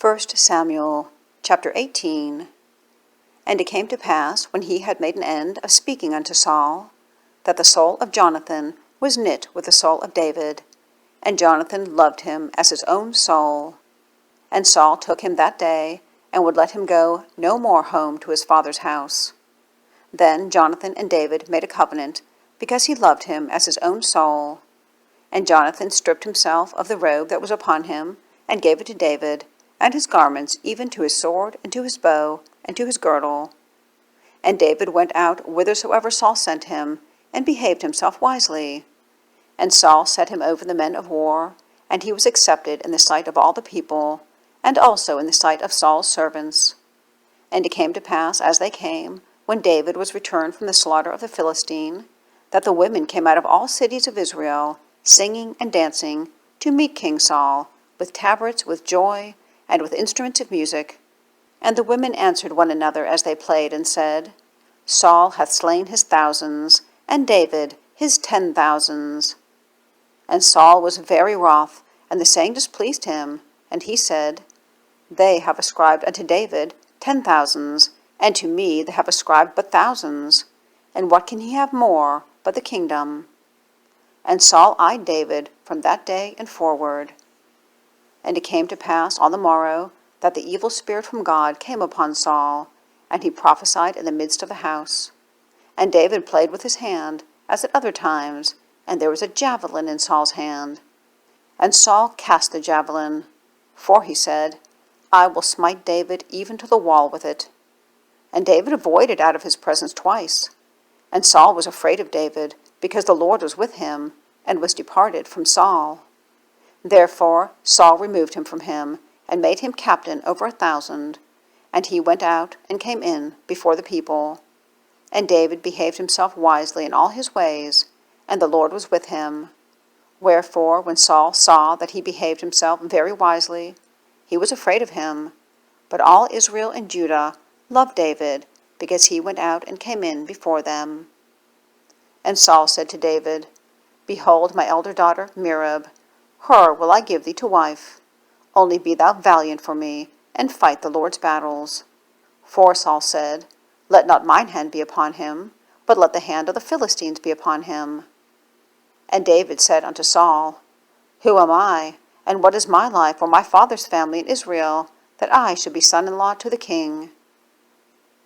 1 Samuel chapter 18. And it came to pass, when he had made an end of speaking unto Saul, that the soul of Jonathan was knit with the soul of David, and Jonathan loved him as his own soul. And Saul took him that day, and would let him go no more home to his father's house. Then Jonathan and David made a covenant, because he loved him as his own soul. And Jonathan stripped himself of the robe that was upon him, and gave it to David, and his garments, even to his sword, and to his bow, and to his girdle. And David went out whithersoever Saul sent him, and behaved himself wisely. And Saul set him over the men of war, and he was accepted in the sight of all the people, and also in the sight of Saul's servants. And it came to pass, as they came, when David was returned from the slaughter of the Philistine, that the women came out of all cities of Israel, singing and dancing, to meet King Saul, with tabrets, with joy, and with instruments of music. And the women answered one another as they played, and said, Saul hath slain his thousands, and David his 10,000s. And Saul was very wroth, and the saying displeased him. And he said, They have ascribed unto David 10,000s, and to me they have ascribed but thousands. And what can he have more but the kingdom? And Saul eyed David from that day and forward. And it came to pass on the morrow that the evil spirit from God came upon Saul, and he prophesied in the midst of the house. And David played with his hand, as at other times, and there was a javelin in Saul's hand. And Saul cast the javelin, for he said, I will smite David even to the wall with it. And David avoided out of his presence twice. And Saul was afraid of David, because the Lord was with him, and was departed from Saul. Therefore Saul removed him from him, and made him captain over 1,000. And he went out and came in before the people. And David behaved himself wisely in all his ways, and the Lord was with him. Wherefore, when Saul saw that he behaved himself very wisely, he was afraid of him. But all Israel and Judah loved David, because he went out and came in before them. And Saul said to David, Behold my elder daughter Merab, her will I give thee to wife. Only be thou valiant for me, and fight the Lord's battles. For Saul said, Let not mine hand be upon him, but let the hand of the Philistines be upon him. And David said unto Saul, Who am I, and what is my life or my father's family in Israel, that I should be son-in-law to the king?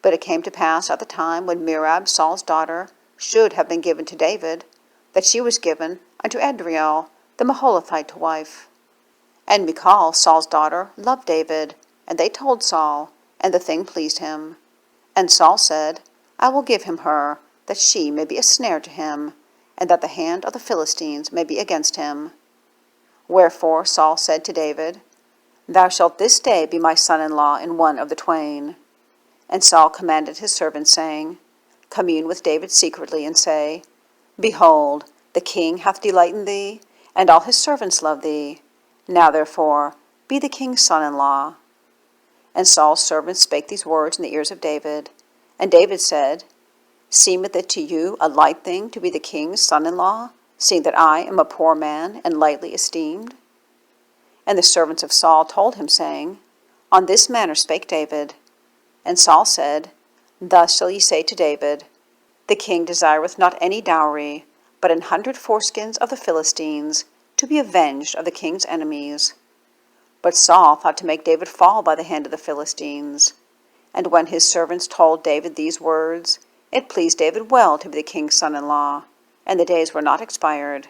But it came to pass at the time when Merab, Saul's daughter, should have been given to David, that she was given unto Adriel, the Maholathite, to wife. And Michal, Saul's daughter, loved David, and they told Saul, and the thing pleased him. And Saul said, I will give him her, that she may be a snare to him, and that the hand of the Philistines may be against him. Wherefore Saul said to David, Thou shalt this day be my son-in-law in one of the twain. And Saul commanded his servants, saying, Commune with David secretly, and say, Behold, the king hath delight in thee, and all his servants love thee. Now therefore be the king's son-in-law. And Saul's servants spake these words in the ears of David. And David said, Seemeth it to you a light thing to be the king's son-in-law, seeing that I am a poor man and lightly esteemed? And the servants of Saul told him, saying, On this manner spake David. And Saul said, Thus shall ye say to David, The king desireth not any dowry, but 100 foreskins of the Philistines, to be avenged of the king's enemies. But Saul thought to make David fall by the hand of the Philistines. And when his servants told David these words, it pleased David well to be the king's son-in-law, and the days were not expired.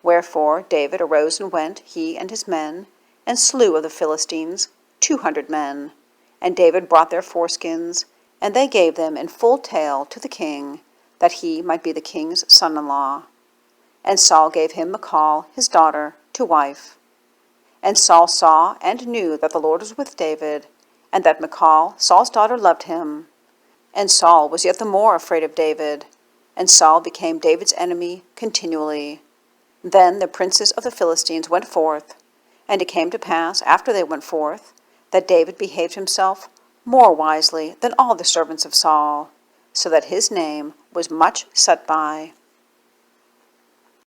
Wherefore David arose and went, he and his men, and slew of the Philistines 200 men. And David brought their foreskins, and they gave them in full tale to the king, that he might be the king's son-in-law. And Saul gave him Michal, his daughter, to wife. And Saul saw and knew that the Lord was with David, and that Michal, Saul's daughter, loved him. And Saul was yet the more afraid of David, and Saul became David's enemy continually. Then the princes of the Philistines went forth, and it came to pass, after they went forth, that David behaved himself more wisely than all the servants of Saul, so that his name was much set by.